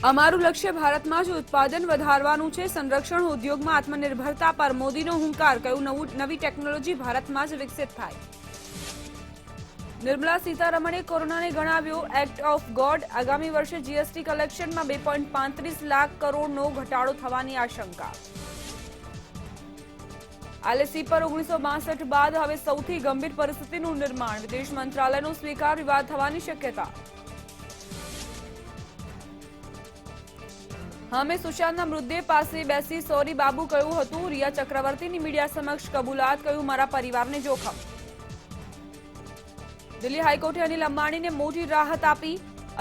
અમારું લક્ષ્ય ભારતમાં જ ઉત્પાદન વધારવાનું છે, સંરક્ષણ ઉદ્યોગમાં આત્મનિર્ભરતા પર મોદીનો હુંકાર, કહ્યું નવી ટેકનોલોજી ભારતમાં જ વિકસિત થાય. નિર્મલા સીતારમણે કોરોનાને ગણાવ્યો એક્ટ ઓફ ગોડ, આગામી વર્ષે જીએસટી કલેક્શનમાં 2.35 લાખ કરોડનો ઘટાડો થવાની આશંકા. એલએસી પર 1962 બાદ હવે સૌથી ગંભીર પરિસ્થિતિનું નિર્માણ, વિદેશ મંત્રાલયનો સ્વીકાર, વિવાદ થવાની શક્યતા. અમે સુશાંતના મૃતદેહ પાસે બેસી સોરી બાબુ કહ્યું હતું, રિયા ચક્રવર્તીની મીડિયા સમક્ષ કબૂલાત, કહ્યું મારા પરિવારને જોખમ. દિલ્હી હાઈકોર્ટે અનિલ અંબાણીને મોટી રાહત આપી,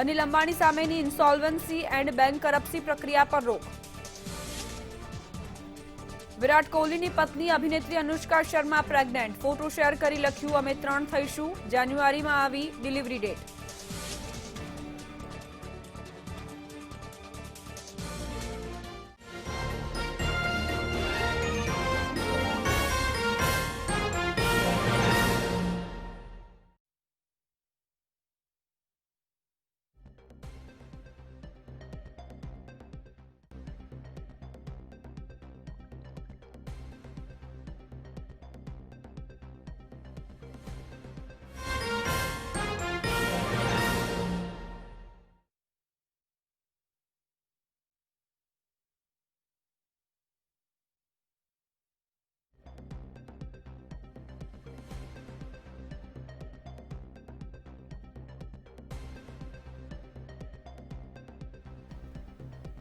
અનિલ અંબાણી સામેની ઇન્સોલ્વન્સી એન્ડ બેંક કરપ્સી પ્રક્રિયા પર રોક. વિરાટ કોહલીની પત્ની અભિનેત્રી Anushka Sharma pregnant, photo share કરી લખ્યું અમે 3 થઈશું, જાન્યુઆરીમાં આવી ડિલિવરી ડેટ.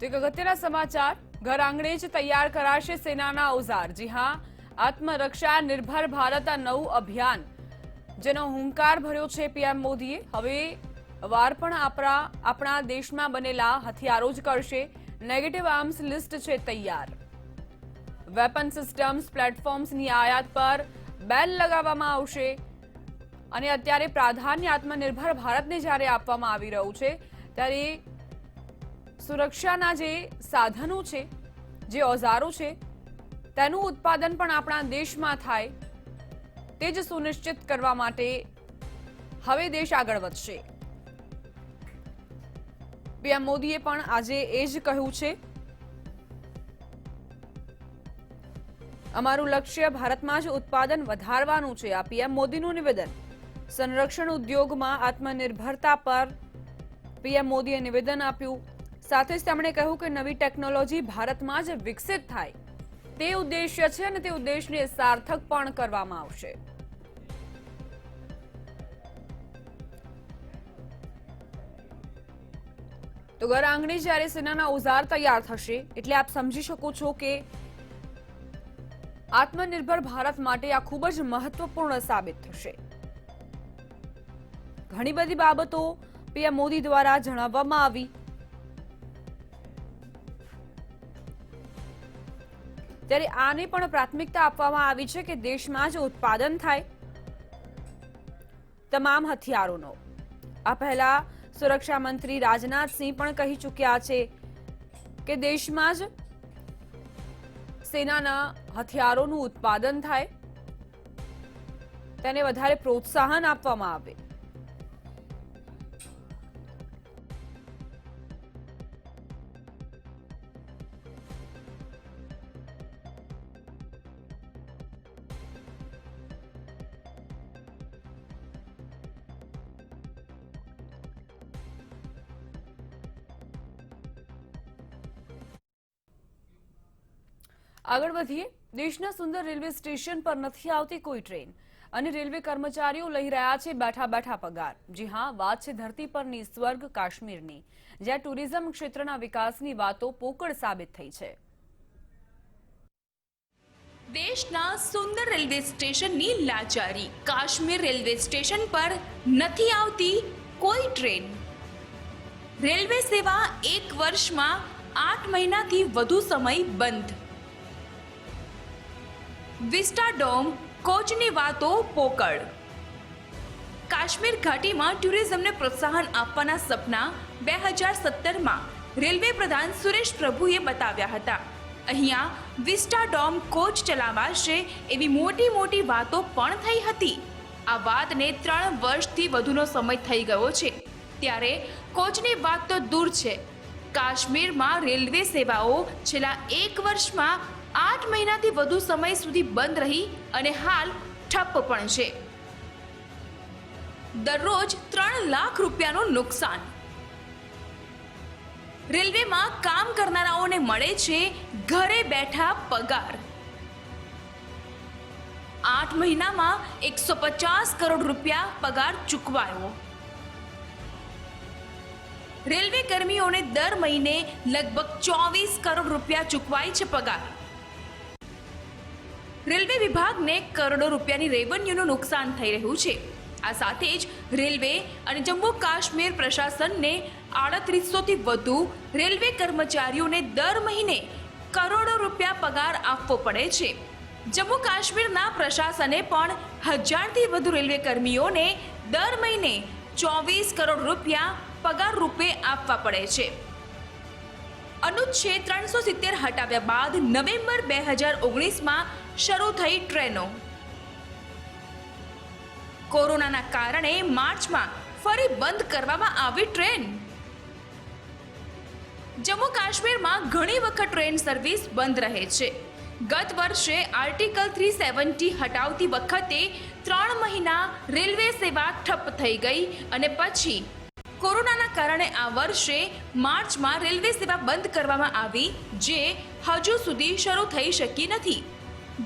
તો એક અગત્યના સમાચાર, ઘર આંગણે જ તૈયાર કરાશે સેનાના ઓઝાર. જી હા, આત્મરક્ષા નિર્ભર ભારત આ નવું અભિયાન જેનો હુંકાર ભર્યો છે પીએમ મોદીએ. હવે વાર પણ આપણા દેશમાં બનેલા હથિયારો જ કરશે. નેગેટિવ આર્મ્સ લિસ્ટ છે તૈયાર. વેપન સિસ્ટમ્સ પ્લેટફોર્મ્સની આયાત પર બેન લગાવવામાં આવશે અને અત્યારે પ્રાધાન્ય આત્મનિર્ભર ભારતને જ્યારે આપવામાં આવી રહ્યું છે ત્યારે સુરક્ષાના જે સાધનો છે, જે ઓજારો છે, તેનું ઉત્પાદન પણ આપણા દેશમાં થાય તે જ સુનિશ્ચિત કરવા માટે હવે દેશ આગળ વધશે. પીએમ મોદીએ પણ આજે એ જ કહ્યું છે. અમારું લક્ષ્ય ભારતમાં જ ઉત્પાદન વધારવાનું છે, આ પીએમ મોદીનું નિવેદન. સંરક્ષણ ઉદ્યોગમાં આત્મનિર્ભરતા પર પીએમ મોદીએ નિવેદન આપ્યું. સાથે જ તેમણે કહ્યું કે નવી ટેકનોલોજી ભારતમાં જ વિકસિત થાય તે ઉદ્દેશ્ય છે અને તે ઉદ્દેશને સાર્થક પણ કરવામાં આવશે. તો ઘર આંગણે જ્યારે સેનાના ઓઝાર તૈયાર થશે એટલે આપ સમજી શકો છો કે આત્મનિર્ભર ભારત માટે આ ખૂબ જ મહત્વપૂર્ણ સાબિત થશે. ઘણી બધી બાબતો પીએમ મોદી દ્વારા જણાવવામાં આવી. ત્યારે આને પણ પ્રાથમિકતા આપવામાં આવી છે કે દેશમાં જ ઉત્પાદન થાય તમામ હથિયારોનો. આ પહેલા સુરક્ષા મંત્રી રાજનાથસિંહ પણ કહી ચૂક્યા છે કે દેશમાં જ સેનાના હથિયારોનું ઉત્પાદન થાય, તેને વધારે પ્રોત્સાહન આપવામાં આવે. આગળ વધીએ. દેશના સુંદર રેલવે સ્ટેશન પર નથી આવતી કોઈ ટ્રેન અને રેલવે કર્મચારીઓ લઈ રહ્યા છે બેઠા બેઠા પગાર. જી હા, વાત છે ધરતી પરની સ્વર્ગ કાશ્મીરની, જ્યાં ટુરિઝમ ક્ષેત્રના વિકાસની વાતો પોકળ સાબિત થઈ છે. દેશના સુંદર રેલવે સ્ટેશનની લાચારી. કાશ્મીર રેલવે સ્ટેશન પર નથી આવતી કોઈ ટ્રેન. રેલવે સેવા 1 વર્ષમાં 8 મહિનાથી વધુ સમય બંધ. વિસ્ટાડોમ કોચની વાતો પોકળ. કાશ્મીર ઘાટીમાં ટુરિઝમને પ્રોત્સાહન આપવાના સપના 2017માં રેલવે પ્રધાન સુરેશ પ્રભુએ બતાવ્યા હતા. અહીંયા વિસ્ટાડોમ કોચ ચલાવાશે એવી મોટી મોટી વાતો પણ થઈ હતી. આ વાતને 3 વર્ષથી વધુનો સમય થઈ ગયો છે, ત્યારે કોચની વાત તો દૂર છે, કાશ્મીરમાં રેલવે સેવાઓ છેલ્લા 1 વર્ષમાં 8 મહિનાથી વધુ સમય સુધી બંધ રહી અને હાલ ઠપ્પ પણ છે. દરરોજ 3 લાખ રૂપિયાનું નુકસાન. રેલવેમાં કામ કરનારાઓને મળે છે ઘરે બેઠા પગાર. 8 મહિનામાં 150 કરોડ રૂપિયા પગાર ચૂકવાયો. રેલવે કર્મીઓને દર મહિને લગભગ 24 કરોડ રૂપિયા ચૂકવાય છે પગાર. રેલવે વિભાગને કરોડો રૂપિયાની રેવન્યુનું નુકસાન થઈ રહ્યું છે. આ સાથે જ રેલવે અને જમ્મુ કાશ્મીર પ્રશાસનને 3800થી વધુ રેલવે કર્મચારીઓને દર મહિને કરોડો રૂપિયા પગાર આપવો પડે છે. જમ્મુ કાશ્મીરના પ્રશાસને પણ 1000થી વધુ રેલવે કર્મીઓને દર મહિને 24 કરોડ રૂપિયા પગાર રૂપે આપવા પડે છે. અનુચ્છેદ 370 હટાવ્યા બાદ નવેમ્બર 2019માં શરૂ થઈ ટ્રેનો. કોરોનાના કારણે માર્ચમાં ફરી બંધ કરવામાં આવી ટ્રેન. જમ્મુ કાશ્મીરમાં ઘણી વખત ટ્રેન સર્વિસ બંધ રહે છે. ગત વર્ષે આર્ટિકલ 370 હટાવતી વખતે 3 મહિના રેલવે સેવા ઠપ્પ થઈ ગઈ અને પછી કોરોનાના કારણે આ વર્ષે માર્ચમાં રેલવે સેવા બંધ કરવામાં આવી, જે હજુ સુધી શરૂ થઈ શકી નથી.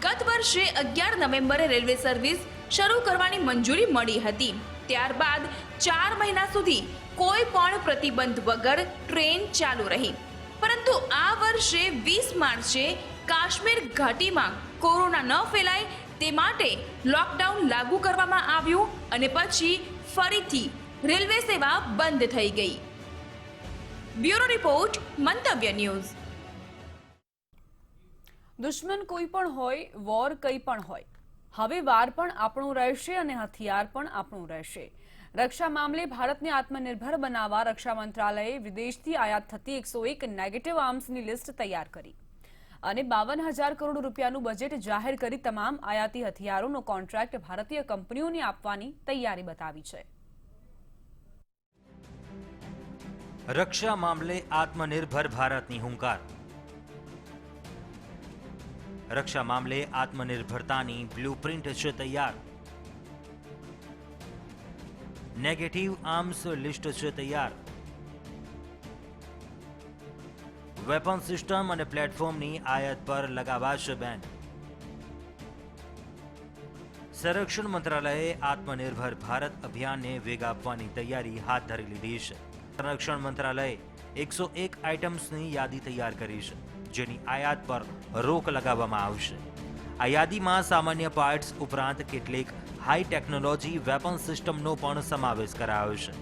ગત વર્ષે 11 નવેમ્બરે રેલવે સર્વિસ શરૂ કરવાની મંજૂરી મળી હતી. ત્યારબાદ 4 મહિના સુધી કોઈ પણ પ્રતિબંધ વગર ટ્રેન ચાલુ રહી. પરંતુ આ વર્ષે 20 માર્ચે કાશ્મીર ઘાટીમાં કોરોના ન ફેલાય તે માટે લોકડાઉન લાગુ કરવામાં આવ્યું અને પછી ફરીથી રેલવે સેવા બંધ થઈ ગઈ. બ્યુરો રિપોર્ટ, મંતવ્ય ન્યૂઝ. દુશ્મન કોઈ પણ હોય, વોર કંઈ પણ હોય, હવે વાર પણ આપણું રહેશે અને હથિયાર પણ આપણું રહેશે. રક્ષા મામલે ભારતને આત્મનિર્ભર બનાવવા રક્ષા મંત્રાલયે વિદેશથી આયાત થતી 101 નેગેટિવ આર્મ્સની લિસ્ટ તૈયાર કરી અને 52,000 કરોડ રૂપિયાનું બજેટ જાહેર કરી તમામ આયાતી હથિયારોનો કોન્ટ્રાક્ટ ભારતીય કંપનીઓને આપવાની તૈયારી બતાવી છે. રક્ષા મામલે આત્મનિર્ભર ભારતની હુંકાર. રક્ષા મામલે આત્મનિર્ભરતાની બ્લુપ્રિન્ટ છે તૈયાર. નેગેટિવ આર્મ્સ લિસ્ટ છે તૈયાર. વેપન સિસ્ટમ અને પ્લેટફોર્મની આયાત પર લગાવાશે બેન. સંરક્ષણ મંત્રાલયે આત્મનિર્ભર ભારત અભિયાનને વેગ આપવાની તૈયારી હાથ ધરી લીધી છે. સંરક્ષણ મંત્રાલયે 101 આઇટમ્સની યાદી તૈયાર કરી છે, જેની આયાત પર રોક લગાવવામાં આવશે. આ યાદીમાં સામાન્ય પાર્ટ્સ ઉપરાંત કેટલીક હાઈ ટેકનોલોજી વેપન સિસ્ટમનો પણ સમાવેશ કરાયો છે.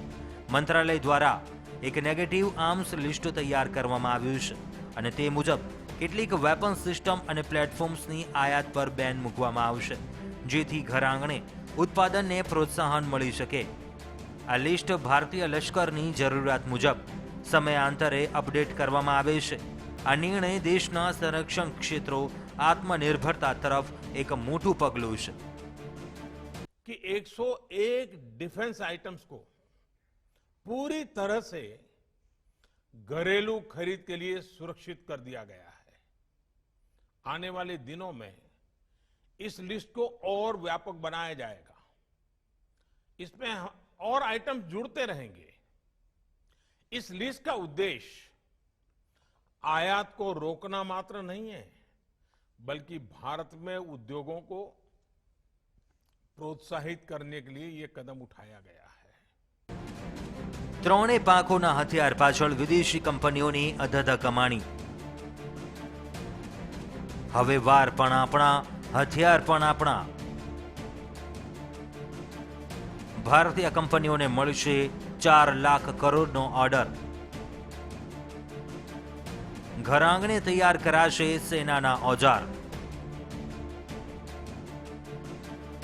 મંત્રાલય દ્વારા એક નેગેટિવ આર્મ્સ લિસ્ટ તૈયાર કરવામાં આવ્યું છે અને તે મુજબ કેટલીક વેપન સિસ્ટમ અને પ્લેટફોર્મ્સની આયાત પર બેન મૂકવામાં આવશે, જેથી ઘર આંગણે ઉત્પાદનને પ્રોત્સાહન મળી શકે. આ લિસ્ટ ભારતીય લશ્કરની જરૂરિયાત મુજબ સમયાંતરે અપડેટ કરવામાં આવે છે. આ નિર્ણય દેશના સંરક્ષણ ક્ષેત્રો आत्मनिर्भरता तरफ एक मोटू पगलू है कि 101 डिफेंस आइटम्स को पूरी तरह से घरेलू खरीद के लिए सुरक्षित कर दिया गया है. आने वाले दिनों में इस लिस्ट को और व्यापक बनाया जाएगा. इसमें और आइटम्स जुड़ते रहेंगे. इस लिस्ट का उद्देश्य आयात को रोकना मात्र नहीं है, बल्कि भारत में उद्योगों को प्रोत्साहित करने के लिए ये कदम उठाया गया है. ત્રણે પાંખોના હથિયાર પાછળ વિદેશી કંપનીઓની અધધ કમાણી. હવે વાર પણ આપણા, હથિયાર પણ આપણા. ભારતીય કંપનીઓને મળશે 4 લાખ કરોડનો ઓર્ડર. ઘર આંગણે તૈયાર કરાશે સેનાના ઓજાર.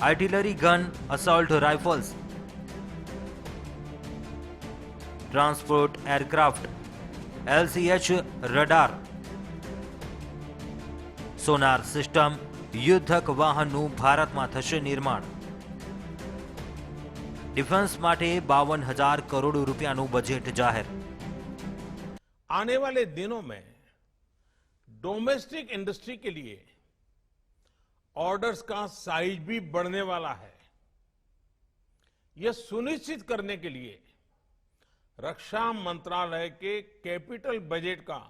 Artillery gun, assault rifles, transport aircraft, LCH radar, sonar system, યુદ્ધક વાહનનું ભારતમાં થશે નિર્માણ. ડિફેન્સ માટે 52,000 કરોડ રૂપિયાનું બજેટ જાહેર. आने वाले दिनों में डोमेस्टिक इंडस्ट्री के लिए ऑर्डर्स का साइज भी बढ़ने वाला है। यह सुनिश्चित करने के लिए रक्षा मंत्रालय के कैपिटल बजट का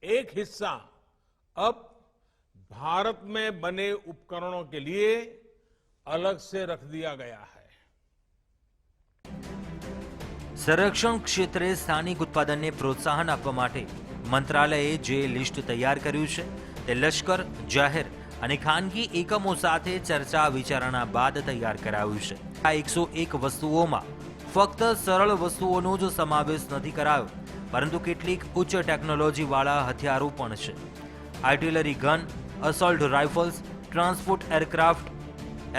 एक हिस्सा अब भारत में बने उपकरणों के लिए अलग से रख दिया गया है। સંરક્ષણ ક્ષેત્રે સ્થાનિક ઉત્પાદનને પ્રોત્સાહન આપવા માટે મંત્રાલયે જે લિસ્ટ તૈયાર કર્યું છે તે લશ્કર, જાહેર અને ખાનગી એકમો સાથે ચર્ચા વિચારણા બાદ તૈયાર કરાયું છે. આ 101 વસ્તુઓમાં ફક્ત સરળ વસ્તુઓનો જ સમાવેશ નથી કરાયો, પરંતુ કેટલીક ઉચ્ચ ટેકનોલોજીવાળા હથિયારો પણ છે. Artillery gun, assault rifles, transport aircraft,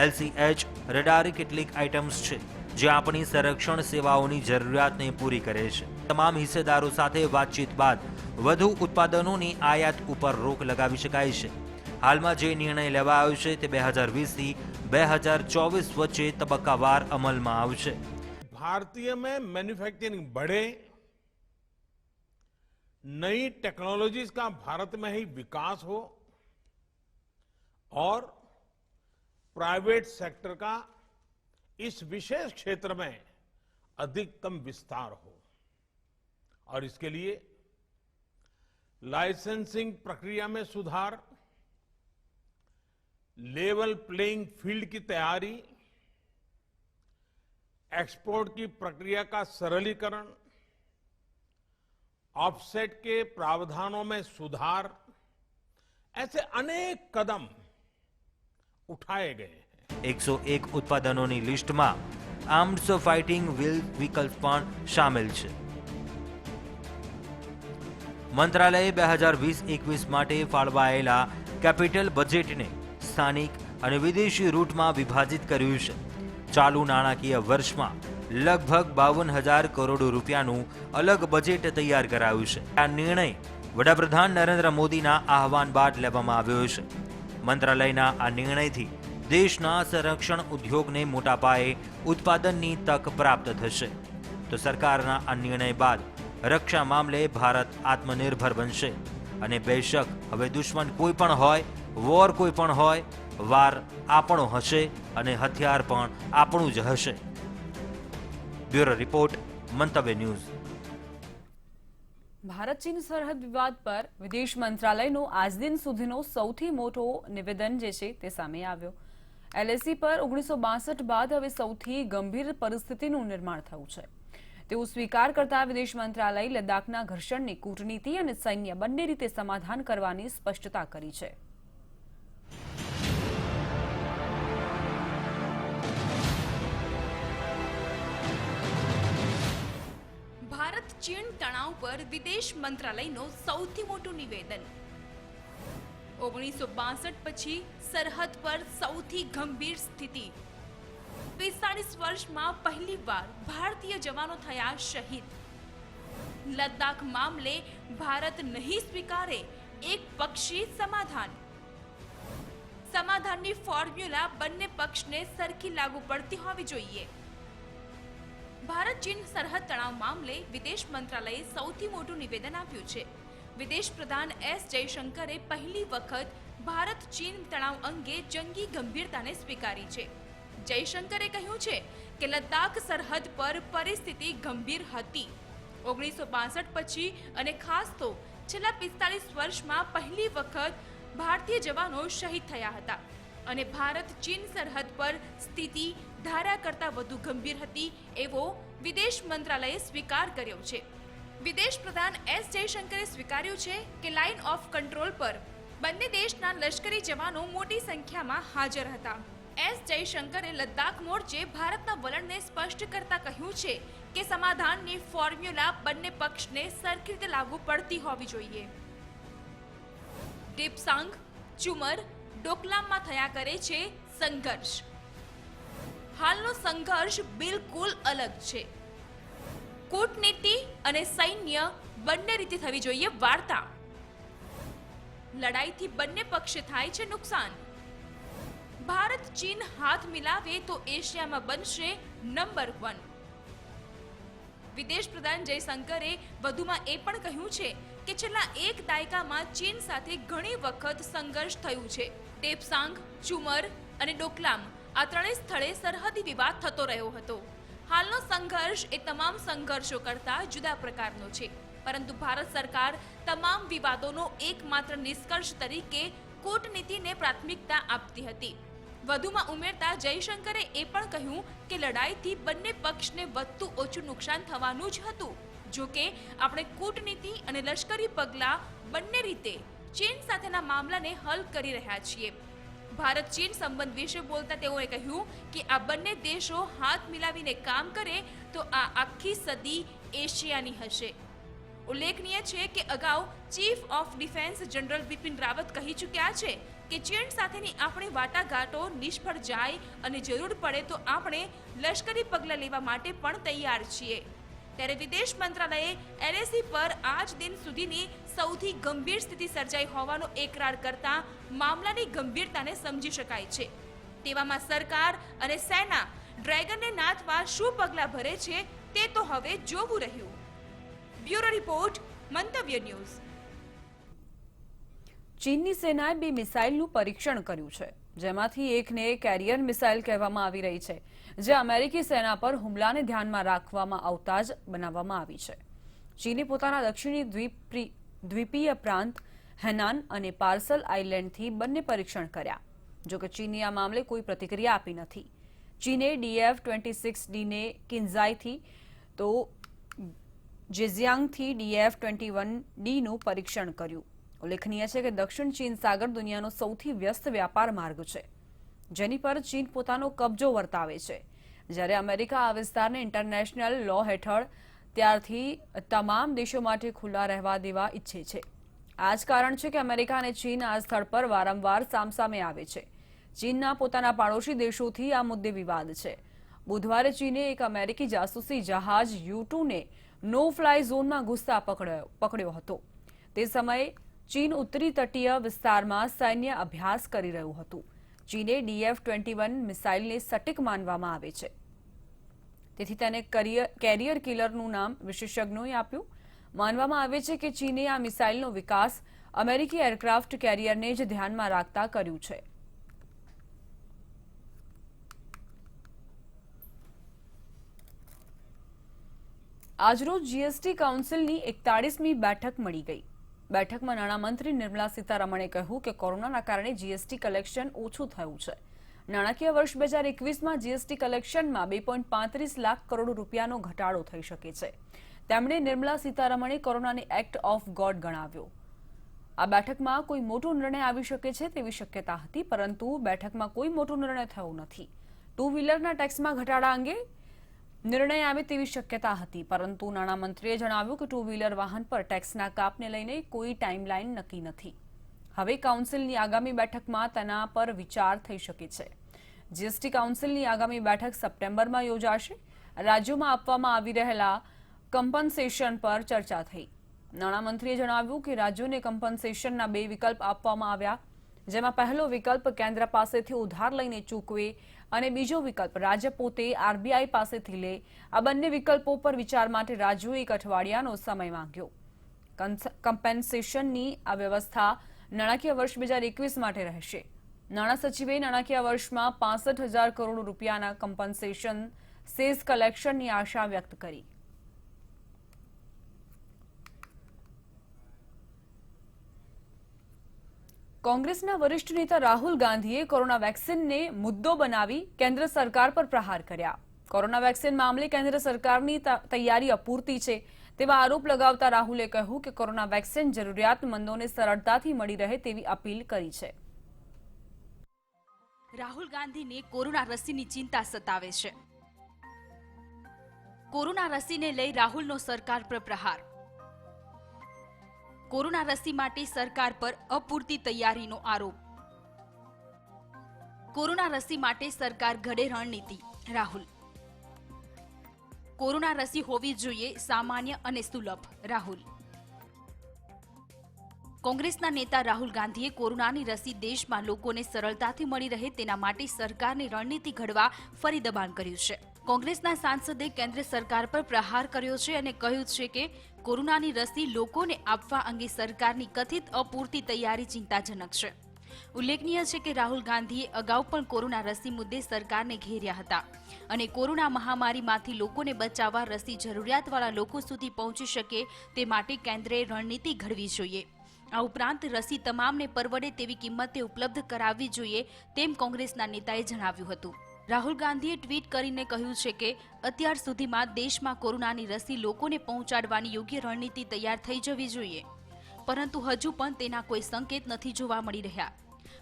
LCH, radar કેટલીક આઇટમ્સ છે જે આપણી સંરક્ષણ સેવાઓની જરૂરિયાતને પૂરી કરે છે. તમામ હિસ્સેદારો સાથે વાતચીત બાદ વધુ ઉત્પાદનોની આયાત ઉપર રોક લગાવી શકાય છે. હાલમાં જે નિર્ણય લેવાયો છે તે 2020 થી 2024 વચ્ચે તબક્કાવાર અમલમાં આવશે. भारतीय में मैन्युफैक्चरिंग बढ़े, नई टेक्नोलॉजीज का भारत में ही विकास हो और प्राइवेट सेक्टर का इस विशेष क्षेत्र में अधिकतम विस्तार हो, और इसके लिए लाइसेंसिंग प्रक्रिया में सुधार, लेवल प्लेइंग फील्ड की तैयारी, एक्सपोर्ट की प्रक्रिया का सरलीकरण, ऑफसेट के प्रावधानों में सुधार, ऐसे अनेक कदम उठाए गए हैं. 101 ઉત્પાદનોની લિસ્ટમાં આર્મ્ડ ફાઇટિંગ વ્હીકલ્સ પણ શામેલ છે. મંત્રાલયે 2020-21 માટે ફાળવાયેલા કેપિટલ બજેટને સ્થાનિક અને વિદેશી રૂટમાં વિભાજિત કર્યું છે. ચાલુ નાણાકીય વર્ષમાં લગભગ 52,000 કરોડ રૂપિયાનું અલગ બજેટ તૈયાર કરાયું છે. આ નિર્ણય વડાપ્રધાન નરેન્દ્ર મોદીના આહવાન બાદ લેવામાં આવ્યો છે. મંત્રાલયના આ નિર્ણયથી દેશના સંરક્ષણ ઉદ્યોગને મોટા પાયે ઉત્પાદનની તક પ્રાપ્ત થશે. તો સરકારના આ નિર્ણય બાદ રક્ષા મામલે ભારત આત્મનિર્ભર બનશે અને બેશક હવે દુશ્મન કોઈ પણ હોય, વોર કોઈ પણ હોય, વાર આપણો હશે અને હથિયાર પણ આપણું જ હશે. બ્યુરો રિપોર્ટ, મંતવ્ય ન્યૂઝ. ભારત ચીન સરહદ વિવાદ પર વિદેશ મંત્રાલયનો આજ દિન સુધીનો સૌથી મોટો નિવેદન જે છે તે સામે આવ્યો. LAC પર 1962 બાદ હવે સૌથી ગંભીર પરિસ્થિતિનું નિર્માણ થયું છે તેવું સ્વીકાર કરતા વિદેશ મંત્રાલય લદ્દાખના ઘર્ષણની કૂટનીતિ અને સૈન્ય બંને રીતે સમાધાન કરવાની સ્પષ્ટતા કરી છે. ભારત ચીન તણાવ પર વિદેશ મંત્રાલયનો સૌથી મોટું નિવેદન. 1962 પછી સરહદ પર સૌથી ગંભીર સ્થિતિ. 45 વર્ષમાં પહેલીવાર ભારતીય જવાનો થયા શહીદ. લદ્દાખ મામલે ભારત નહીં સ્વીકારે એક પક્ષી સમાધાન. સમાધાનની ફોર્મ્યુલા બંને પક્ષને સરખી લાગુ પડતી હોવી જોઈએ. ભારત ચીન સરહદ તણાવ મામલે વિદેશ મંત્રાલયે સૌથી મોટું નિવેદન આપ્યું છે. વિદેશ પ્રધાન S જયશંકરે પહેલી વખત ભારત ચીન તણાવ અંગે જંગી ગંભીરતાને સ્વીકારી છે. જયશંકરે કહ્યું છે કે લદ્દાખ સરહદ પર પરિસ્થિતિ ગંભીર હતી. 1962 પછી અને ખાસ તો છેલ્લા 45 વર્ષમાં પહેલી વખત ભારતીય જવાનો શહીદ થયા હતા અને ભારત ચીન સરહદ પર સ્થિતિ ધાર્યા કરતા વધુ ગંભીર હતી એવો વિદેશ મંત્રાલયે સ્વીકાર કર્યો છે. વિદેશ પ્રધાન S જયશંકરે સ્વીકાર્યું છે કે લાઇન ઓફ કંટ્રોલ પર બંને દેશના લશ્કરી જવાનો મોટી સંખ્યામાં હાજર હતા. S જયશંકરે લદ્દાખ મોરચે ભારતના વલણને સ્પષ્ટ કરતા કહ્યું છે કે સમાધાનની ફોર્મ્યુલા બંને પક્ષને સરખી રીતે લાગુ પડતી હોવી જોઈએ. ડીપસાંગ, ચુમર, ડોકલામમાં થયા કરે છે સંઘર્ષ. હાલનો સંઘર્ષ બિલકુલ અલગ છે. કૂટનીતિ અને સૈન્ય બંને રીતે થવી જોઈએ વાર્તા. લડાઈથી બંને પક્ષે થાય છે નુકસાન. ભારત ચીન હાથ મિલાવે તો એશિયામાં બનશે નંબર 1. વિદેશ પ્રધાન જયશંકરે વધુમાં એ પણ કહ્યું છે કે છેલ્લા એક દાયકામાં ચીન સાથે ઘણી વખત સંઘર્ષ થયું છે. ટેપસાંગ, ચુમર અને ડોકલામ આ ત્રણેય સ્થળે સરહદી વિવાદ થતો રહ્યો હતો. હાલનો સંઘર્ષ એ તમામ સંઘર્ષો કરતા જુદા પ્રકારનો છે, પરંતુ ભારત સરકાર તમામ વિવાદોનો એકમાત્ર નિષ્કર્ષ તરીકે કૂટનીતિને પ્રાથમિકતા આપતી હતી. વધુમાં ઉમેરતા જયશંકરે એ પણ કહ્યું કે લડાઈથી બંને પક્ષને વધતું ઓછું નુકસાન થવાનું જ હતું. જો કે આપણે કૂટનીતિ અને લશ્કરી પગલાં બંને રીતે ચીન સાથેના મામલાને હલ કરી રહ્યા છીએ. ભારત ચીન સંબંધ વિશે બોલતા તેઓએ કહ્યું કે આ બંને દેશો હાથ મિલાવીને કામ કરે તો આ આખી સદી એશિયાની હશે. ઉલ્લેખનીય છે કે અગાઉ chief of defence general Bipin Rawat કહી ચૂક્યા છે કે ચીન સાથેની આપણી વાટાઘાટો નિષ્ફળ જાય અને જરૂર પડે તો આપણે લશ્કરી પગલાં લેવા માટે પણ તૈયાર છીએ. ત્યારે વિદેશ મંત્રાલયે LAC પર આજ દિન સુધીની સૌથી ગંભીર સ્થિતિ સર્જાઈ હોવાનો એકરાર કરતા મામલાની ગંભીરતાને સમજી શકાય છે. તેવામાં સરકાર અને સેના ડ્રેગનને નાથવા શું પગલાં ભરે છે તે તો હવે જોવું રહ્યું. બ્યુરો રિપોર્ટ, મંતવ્ય ન્યૂઝ. ચીનની સેનાએ 2 મિસાઇલનું પરીક્ષણ કર્યું છે, જેમાંથી એકને કેરિયર મિસાઇલ કહેવામાં આવી રહી છે, જે અમેરિકી સેના પર હુમલાને ધ્યાનમાં રાખવામાં આવતા જ બનાવવામાં આવી છે. ચીને પોતાના દક્ષિણી દ્વીપીય પ્રાંત હેનાન અને પાર્સલ આઇલેન્ડથી બંને પરીક્ષણ કર્યા. જોકે ચીને આ મામલે કોઈ પ્રતિક્રિયા આપી નથી. ચીને DF-26Dને કિન્ઝાઈથી તો જેઝિયાંગથી DF-21Dનું પરીક્ષણ કર્યું. ઉલ્લેખનીય છે કે દક્ષિણ ચીન સાગર દુનિયાનો સૌથી વ્યસ્ત વ્યાપાર માર્ગ છે, જેની પર ચીન પોતાનો કબજો વર્તાવે છે. જ્યારે અમેરિકા આ વિસ્તારને ઇન્ટરનેશનલ લો હેઠળ ત્યારથી તમામ દેશો માટે ખુલ્લા રહેવા દેવા ઈચ્છે છે. આ જ કારણ છે કે અમેરિકા અને ચીન આ સ્થળ પર વારંવાર સામસામે આવે છે. ચીનના પોતાના પાડોશી દેશોથી આ મુદ્દે વિવાદ છે. બુધવારે ચીને એક અમેરિકી જાસૂસી જહાજ U-2ને નો ફ્લાય ઝોનમાં ઘૂસતા પકડ્યો હતો. તે સમયે ચીન ઉત્તરી તટીય વિસ્તારમાં સૈન્ય અભ્યાસ કરી રહ્યું હતું. ચીને DF-21 મિસાઇલને સટીક માનવામાં આવે છે, તેથી તેને કેરિયર કિલરનું નામ વિશેષજ્ઞોએ આપ્યું. માનવામાં આવે છે કે ચીને આ મિસાઇલનો વિકાસ અમેરિકી એરક્રાફ્ટ કેરિયરને જ ધ્યાનમાં રાખતા કર્યું છે. આજરોજ GST કાઉન્સિલની 41મી બેઠક મળી ગઈ. બેઠકમાં નાણામંત્રી નિર્મલા સીતારમણે કહ્યું કે કોરોનાના કારણે GST કલેક્શન ઓછું થયું છે. નાણાકીય વર્ષ 2021માં GST કલેક્શનમાં 2.35 લાખ કરોડ રૂપિયાનો ઘટાડો થઈ શકે છે. તેમણે નિર્મલા સીતારમણે કોરોનાને એક્ટ ઓફ ગોડ ગણાવ્યો. આ બેઠકમાં કોઈ મોટો નિર્ણય આવી શકે છે તેવી શક્યતા હતી, પરંતુ બેઠકમાં કોઈ મોટો નિર્ણય થયો નથી. 2 વ્હીલરના ટેક્સમાં ઘટાડા અંગે નિર્ણય આવે તેવી શક્યતા હતી, પરંતુ નાણામંત્રીએ જણાવ્યું કે 2 વ્હીલર વાહન પર ટેક્સના કાપને લઈને કોઈ ટાઈમલાઈન નક્કી નથી. હવે કાઉન્સિલની આગામી બેઠકમાં તેના પર વિચાર થઈ શકે છે. GST કાઉન્સિલની આગામી બેઠક સપ્ટેમ્બરમાં યોજાશે. રાજ્યોમાં આપવામાં આવી રહેલા કમ્પન્સેશન પર ચર્ચા થઈ. નાણામંત્રીએ જણાવ્યું કે રાજ્યોને કમ્પન્સેશનના 2 વિકલ્પ આપવામાં આવ્યા, જેમાં પહેલો વિકલ્પ કેન્દ્ર પાસેથી ઉધાર લઈને ચૂકવે અને બીજો વિકલ્પ રાજ્ય પોતે RBI પાસેથી લે. આ બંને વિકલ્પો પર વિચાર માટે રાજ્યોએ 1 અઠવાડિયાનો સમય માંગ્યો. કમ્પેન્સેશનની આ વ્યવસ્થા નાણાકીય વર્ષ 2021 માટે રહેશે. નાણાં સચિવે નાણાકીય વર્ષમાં 65,000 કરોડ રૂપિયાના કમ્પન્સેશન સેસ કલેક્શનની આશા વ્યક્ત કરી. કોંગ્રેસના વરિષ્ઠ નેતા રાહુલ ગાંધીએ કોરોના વેક્સિનને મુદ્દો બનાવી કેન્દ્ર સરકાર પર પ્રહાર કર્યા. કોરોના વેક્સિન મામલે કેન્દ્ર સરકારની તૈયારી અપૂરતી છે તેવા આરોપ લગાવતા રાહુલે કહ્યું કે કોરોના વેક્સિન જરૂરિયાતમંદોને સરળતાથી મળી રહે તેવી અપીલ કરી છે. રાહુલ ગાંધીને કોરોના રસીની ચિંતા સતાવે છે. કોરોના રસીને લઈ રાહુલનો સરકાર પર પ્રહાર. કોરોના રસી માટે સરકાર પર અપૂરતી તૈયારીનો આરોપ. કોરોના રસી માટે સરકાર ઘડે રણનીતિ. રાહુલ. કોરોના રસી હોવી જોઈએ સામાન્ય અને સુલભ. રાહુલ. કોંગ્રેસના નેતા રાહુલ ગાંધીએ કોરોનાની રસી દેશમાં લોકોને સરળતાથી મળી રહે તેના માટે સરકારની રણનીતિ ઘડવા ફરી દબાણ કર્યું છે. કોંગ્રેસના સાંસદે કેન્દ્ર સરકાર પર પ્રહાર કર્યો છે અને કહ્યું છે કે કોરોનાની રસી લોકોને આપવા અંગે સરકારની કથિત અપૂરતી તૈયારી ચિંતાજનક છે. ઉલ્લેખનીય છે કે રાહુલ ગાંધીએ અગાઉ પણ કોરોના રસી મુદ્દે સરકારને ઘેર્યા હતા અને કોરોના મહામારીમાંથી લોકોને બચાવવા રસી જરૂરિયાતવાળા લોકો સુધી પહોંચી શકે તે માટે કેન્દ્રએ રણનીતિ ઘડવી જોઈએ. આ ઉપરાંત રસી તમામને પરવડે તેવી કિંમતે ઉપલબ્ધ કરાવવી જોઈએ તેમ કોંગ્રેસના નેતાએ જણાવ્યું હતું. રાહુલ ગાંધીએ ટ્વીટ કરીને કહ્યું છે કે અત્યાર સુધીમાં દેશમાં કોરોનાની રસી લોકોને પહોંચાડવાની યોગ્ય રણનીતિ તૈયાર થઈ જવી જોઈએ, પરંતુ હજુ પણ તેના કોઈ સંકેત નથી જોવા મળી રહ્યા.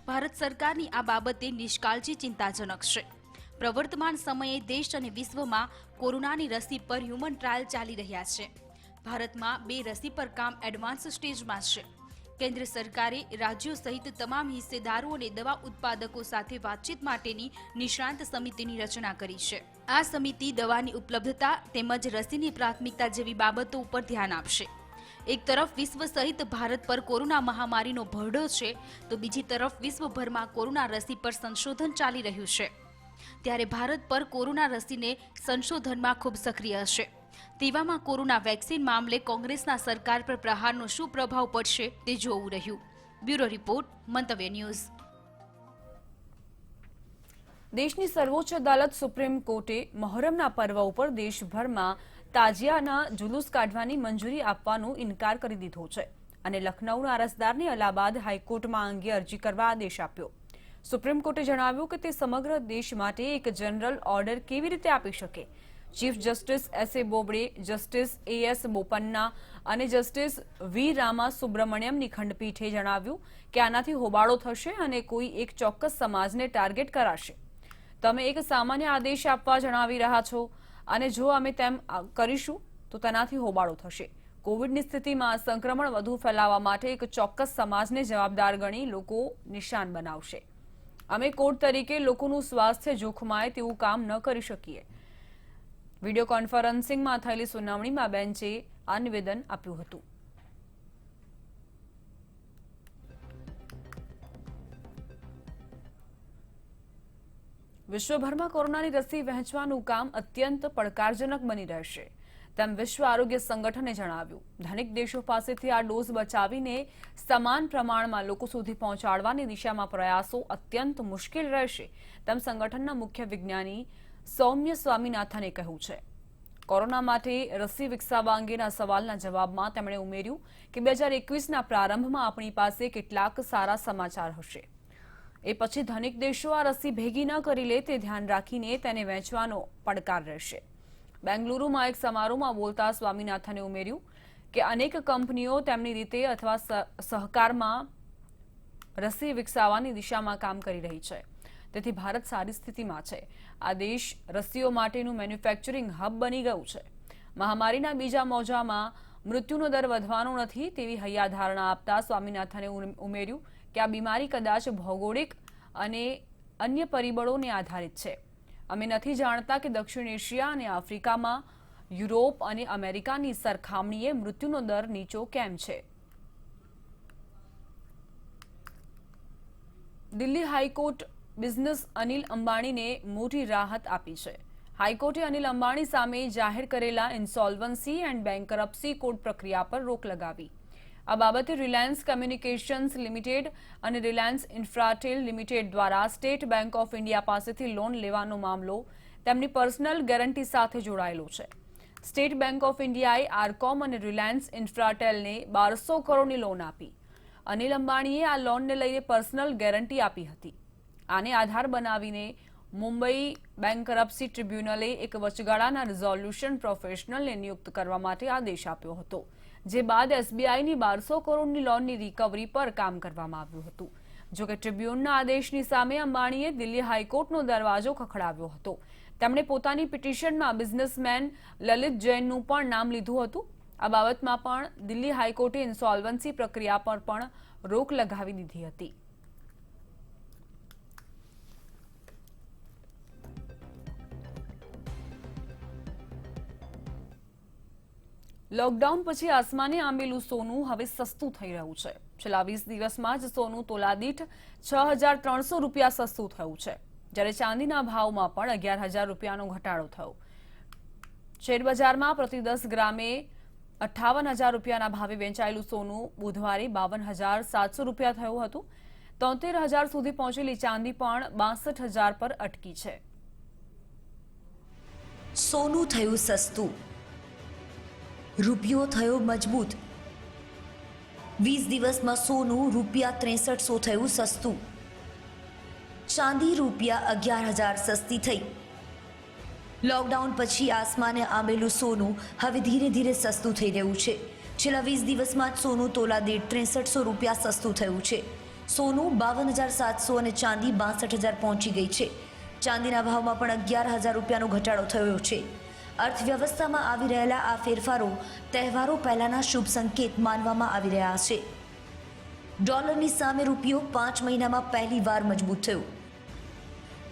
ભારત સરકારની આ બાબતે નિષ્કાળજી ચિંતાજનક છે. પ્રવર્તમાન સમયે દેશ અને વિશ્વમાં કોરોનાની રસી પર હ્યુમન ટ્રાયલ ચાલી રહ્યા છે. ભારતમાં 2 રસી પર કામ એડવાન્સ સ્ટેજમાં છે. કેન્દ્ર સરકારે રાજ્યો સહિત તમામ હિસ્સેદારો અને દવા ઉત્પાદકો સાથે વાતચીત માટેની નિષ્ણાંત સમિતિની રચના કરી છે. આ સમિતિ દવાની ઉપલબ્ધતા તેમજ રસીની પ્રાથમિકતા જેવી બાબતો ઉપર ધ્યાન આપશે. એક તરફ વિશ્વ સહિત ભારત પર કોરોના મહામારીનો ભરડો છે, તો બીજી તરફ વિશ્વભરમાં કોરોના રસી પર સંશોધન ચાલી રહ્યું છે. ત્યારે ભારત પર કોરોના રસીને સંશોધનમાં ખૂબ સક્રિય છે. તેવામાં કોરોના વેક્સિન મામલે કોંગ્રેસના સરકાર પર પ્રહારનો શું પ્રભાવ પડશે તે જોવું રહ્યું. બ્યુરો રિપોર્ટ, મંતવ્ય ન્યૂઝ. દેશની સર્વોચ્ચ અદાલત સુપ્રીમ કોર્ટે મહોરમના પર્વ ઉપર દેશભરમાં તાજિયાના જુલુસ કાઢવાની મંજૂરી આપવાનો ઇનકાર કરી દીધો છે અને લખનૌના અરજદારને અલ્હાબાદ હાઈકોર્ટમાં અંગે અરજી કરવા આદેશ આપ્યો. સુપ્રીમ કોર્ટે જણાવ્યું કે તે સમગ્ર દેશ માટે એક જનરલ ઓર્ડર કેવી રીતે આપી શકે. Chief justice S A. Bobde, justice A S. Bopanna અને જસ્ટિસ વી. રામા સુબ્રમણ્યમની ખંડપીઠે જણાવ્યું કે આનાથી હોબાળો થશે અને કોઈ એક ચોક્કસ સમાજને ટાર્ગેટ કરાશે. તમે એક સામાન્ય આદેશ આપવા જણાવી રહ્યા છો અને જો અમે તેમ કરીશું તો તેનાથી હોબાળો થશે. કોવિડની સ્થિતિમાં સંક્રમણ વધુ ફેલાવા માટે એક ચોક્કસ સમાજને જવાબદાર ગણી લોકો નિશાન બનાવશે. અમે કોર્ટ તરીકે લોકોનું સ્વાસ્થ્ય જોખમાય તેવું કામ ન કરી શકીએ. વિડીયો કોન્ફરન્સિંગમાં થયેલી સુનાવણીમાં બેન્ચે આ નિવેદન આપ્યું હતું. વિશ્વભરમાં કોરોનાની રસી વહેંચવાનું કામ અત્યંત પડકારજનક બની રહેશે તેમ વિશ્વ આરોગ્ય સંગઠને જણાવ્યું. ધનિક દેશો પાસેથી આ ડોઝ બચાવીને સમાન પ્રમાણમાં લોકો સુધી પહોંચાડવાની દિશામાં પ્રયાસો અત્યંત મુશ્કેલ રહેશે તેમ સંગઠનના મુખ્ય વિજ્ઞાની સૌમ્ય સ્વામીનાથને કહ્યું છે. કોરોના માટે રસી વિકસાવવા અંગેના સવાલના જવાબમાં તેમણે ઉમેર્યું કે 2021ના પ્રારંભમાં આપણી પાસે કેટલાક સારા સમાચાર હશે. એ પછી ધનિક દેશો આ રસી ભેગી ન કરી લે તે ધ્યાન રાખીને તેને વહેંચવાનો પડકાર રહેશે. બેંગલુરુમાં એક સમારોહમાં બોલતા સ્વામીનાથને ઉમેર્યું કે અનેક કંપનીઓ તેમની રીતે અથવા સહકારમાં રસી વિકસાવવાની દિશામાં કામ કરી રહી છે. તેથી ભારત સારી સ્થિતિમાં છે. આ દેશ રસીઓ માટેનું મેન્યુફેક્ચરિંગ હબ બની ગયું છે. મહામારીના બીજા મોજામાં મૃત્યુનો દર વધવાનો નથી તેવી હૈયાધારણા આપતા સ્વામીનાથને ઉમેર્યું કે આ બીમારી કદાચ ભૌગોલિક અને અન્ય પરિબળોને આધારિત છે. અમે નથી જાણતા કે દક્ષિણ એશિયા અને આફ્રિકામાં યુરોપ અને અમેરિકાની સરખામણીએ મૃત્યુનો દર નીચો કેમ છે. દિલ્હી હાઈકોર્ટ બિઝનેસ અનિલ અંબાણીને મોટી રાહત આપી છે. હાઈકોર્ટે અનિલ અંબાણી સામે જાહેર કરેલા ઇન્સોલ્વન્સી એન્ડ બેન્કરપ્સી કોર્ટ પ્રક્રિયા પર રોક લગાવી. આ બાબતે રિલાયન્સ કમ્યુનિકેશન્સ લિમિટેડ અને રિલાયન્સ ઇન્ફ્રાટેલ લિમિટેડ દ્વારા સ્ટેટ બેંક ઓફ ઇન્ડિયા પાસેથી લોન લેવાનો મામલો તેમની પર્સનલ ગેરંટી સાથે જોડાયેલો છે. સ્ટેટ બેંક ઓફ ઇન્ડિયાએ આરકોમ અને રિલાયન્સ ઇન્ફ્રાટેલને 1200 કરોડની લોન આપી. અનિલ અંબાણીએ આ લોનને લઈને પર્સનલ ગેરંટી આપી હતી. આને આધાર બનાવીને મુંબઈ બેન્કરપ્સી ટ્રિબ્યુનલે એક વચગાળાના રિઝોલ્યુશન પ્રોફેશનલને નિયુક્ત કરવા માટે આદેશ આપ્યો હતો, જે બાદ એસબીઆઈની 1200 કરોડની લોનની રિકવરી પર કામ કરવામાં આવ્યું હતું. જોકે ટ્રિબ્યુનલના આદેશની સામે અંબાણીએ દિલ્હી હાઈકોર્ટનો દરવાજો ખખડાવ્યો હતો. તેમણે પોતાની પિટિશનમાં બિઝનેસમેન લલિત જૈનનું પણ નામ લીધું હતું. આ બાબતમાં પણ દિલ્હી હાઈકોર્ટે ઇન્સોલ્વન્સી પ્રક્રિયા પર પણ રોક લગાવી દીધી હતી. લોકડાઉન પછી આસમાને આંબેલું સોનું હવે સસ્તું થઈ રહ્યું છે. છેલ્લા 20 દિવસમાં જ સોનું તોલા દીઠ 6,300 રૂપિયા સસ્તું થયું છે. જ્યારે ચાંદીના ભાવમાં પણ 11,000 રૂપિયાનો ઘટાડો થયો. શેરબજારમાં પ્રતિ 10 ગ્રામે 58,000 રૂપિયાના ભાવે વેચાયેલું સોનું બુધવારે 52,700 રૂપિયા થયું હતું. 73,000 સુધી પહોંચેલી ચાંદી પણ 62,000 પર અટકી છે. સોનું થયું સસ્તું, રૂપિયો થયો મજબૂત. 20 દિવસમાં સોનું રૂપિયા 6300 થયું સસ્તું. ચાંદી રૂપિયા 11,000 સસ્તી થઈ. લોકડાઉન પછી આસમાને આંબેલું સોનું હવે ધીરે ધીરે સસ્તું થઈ રહ્યું છે. છેલ્લા 20 દિવસમાં જ સોનું તોલા દીઠ 6300 રૂપિયા સસ્તું થયું છે. સોનું 52,700 અને ચાંદી 62,000 પહોંચી ગઈ છે. ચાંદીના ભાવમાં પણ 11,000 રૂપિયાનો ઘટાડો થયો છે. અર્થવ્યવસ્થામાં આવી રહેલા આ ફેરફારો તહેવારો પહેલાના શુભ સંકેત માનવામાં આવી રહ્યા છે. ડોલરની સામે રૂપિયો 5 મહિનામાં પહેલીવાર મજબૂત થયો.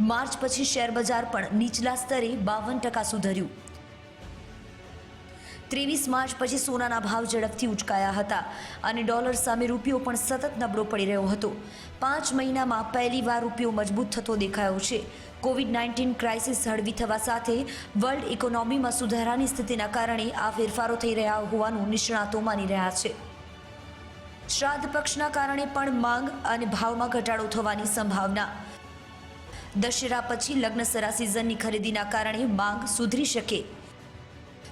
માર્ચ પછી શેર બજાર પણ નીચલા સ્તરે 52% સુધર્યું. 23 માર્ચ પછી સોનાના ભાવ ઝડપથી ઉચકાયા હતા અને ડોલર સામે રૂપિયો પણ સતત નબળો પડી રહ્યો હતો. 5 મહિનામાં પહેલીવાર રૂપિયો મજબૂત થતો દેખાયો છે. કોવિડ-19 ક્રાઇસિસ હળવી થવા સાથે વર્લ્ડ ઇકોનોમીમાં સુધારાની સ્થિતિના કારણે આ ફેરફારો થઈ રહ્યા હોવાનું નિષ્ણાતો માની રહ્યા છે. શ્રાદ્ધ પક્ષના કારણે પણ માંગ અને ભાવમાં ઘટાડો થવાની સંભાવના. દશેરા પછી લગ્નસરા સિઝનની ખરીદીના કારણે માંગ સુધરી શકે.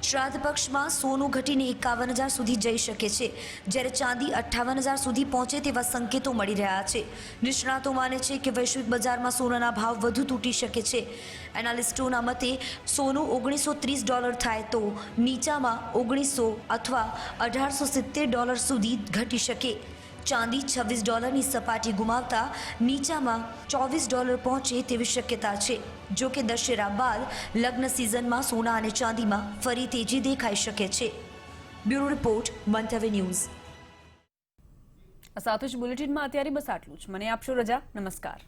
શ્રાદ્ધ પક્ષમાં સોનું ઘટીને 51,000 સુધી જઈ શકે છે, જ્યારે ચાંદી 58,000 સુધી પહોંચે તેવા સંકેતો મળી રહ્યા છે. નિષ્ણાતો માને છે કે વૈશ્વિક બજારમાં સોનાના ભાવ વધુ તૂટી શકે છે. એનાલિસ્ટોના મતે સોનું $1,930 થાય તો નીચામાં 1,900 અથવા $1,870 સુધી ઘટી શકે. ચાંદી $26ની સપાટી ગુમાવતા નીચામાં $24 પહોંચે તેવી શક્યતા છે. જો કે દશેરા બાદ લગ્ન સિઝનમાં સોના અને ચાંદીમાં ફરી તેજી દેખાઈ શકે છે. બ્યુરો રિપોર્ટ, મંતવ્ય ન્યૂઝ. આ સાથે જ બુલેટિનમાં અત્યારે બસ આટલું જ. મને આપશો રજા. નમસ્કાર.